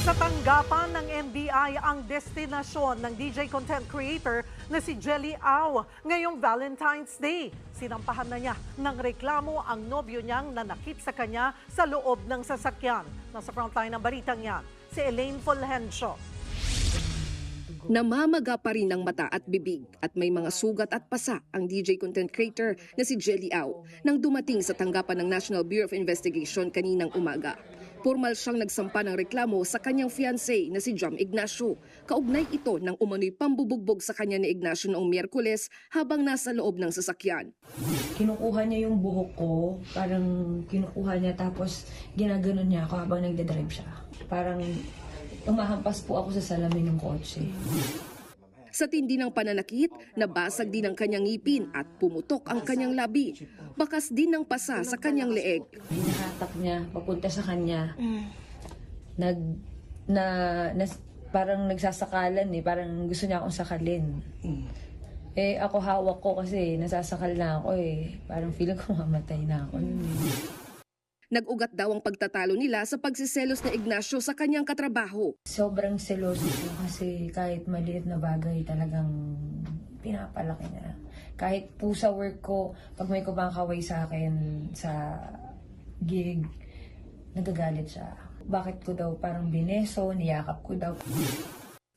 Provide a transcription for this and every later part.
Sa tanggapan ng NBI ang destinasyon ng DJ content creator na si Jelly Au ngayong Valentine's Day. Sinampahan na niya ng reklamo ang nobyo niyang nanakit sa kanya sa loob ng sasakyan. Nasa frontline ng balitang yan, si Elaine Fulgencio. Namamaga pa rin ng mata at bibig at may mga sugat at pasa ang DJ content creator na si Jelly Au nang dumating sa tanggapan ng National Bureau of Investigation kaninang umaga. Formal siyang nagsampa ng reklamo sa kanyang fiancé na si Jam Ignacio. Kaugnay ito ng umano'y pambubugbog sa kanya ni Ignacio noong Miyerkules habang nasa loob ng sasakyan. Kinukuha niya yung buhok ko, parang kinukuha niya tapos ginaganon niya ako habang nagdadrive siya. Parang umahampas po ako sa salamin ng kotse. Sa tindi ng pananakit, nabasag din ang kanyang ngipin at pumutok ang kanyang labi. Bakas din ng pasa sa kanyang leeg. Hinahatak niya papunta sa kanya. Parang nagsasakalan parang gusto niya akong sakalin. Ako hawak ko kasi nasasakal na ako Parang feeling ko mamatay na ako. Nag-ugat daw ang pagtatalo nila sa pagsiselos na Ignacio sa kanyang katrabaho. Sobrang seloso ko kasi kahit maliit na bagay talagang pinapalaki niya. Kahit po sa work ko, pag may kumakaway sa akin sa gig, nagagalit siya. Bakit ko daw parang bineso, niyakap ko daw.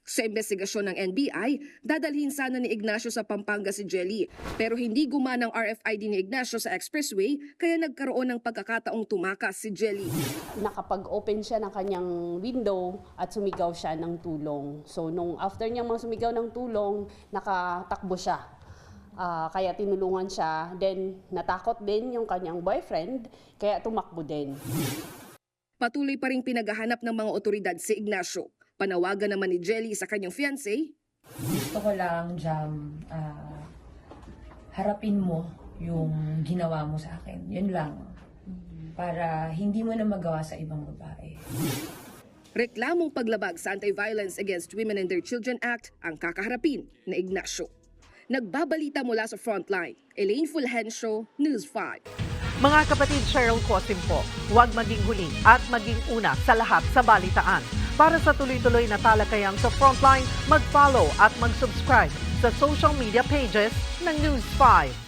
Sa investigasyon ng NBI, dadalhin sana ni Ignacio sa Pampanga si Jelly. Pero hindi gumanang RFID ni Ignacio sa expressway, kaya nagkaroon ng pagkakataong tumakas si Jelly. Nakapag-open siya ng kanyang window at sumigaw siya ng tulong. So nung after niya sumigaw ng tulong, nakatakbo siya. Kaya tinulungan siya. Then natakot din yung kanyang boyfriend, kaya tumakbo din. Patuloy pa ring pinaghahanap ng mga otoridad si Ignacio. Panawagan naman ni Jelly sa kanyang fiancé. Gusto ko lang, Jam, harapin mo yung ginawa mo sa akin. Yun lang. Para hindi mo na magawa sa ibang babae. Reklamong paglabag sa Anti-Violence Against Women and Their Children Act ang kakaharapin na Ignacio. Nagbabalita mula sa Frontline, Elaine Fulgencio, News 5. Mga kapatid, Cheryl Cosim po, huwag maging huli at maging una sa lahat sa balitaan. Para sa tuloy-tuloy na talakayang sa Frontline, mag-follow at mag-subscribe sa social media pages ng News 5.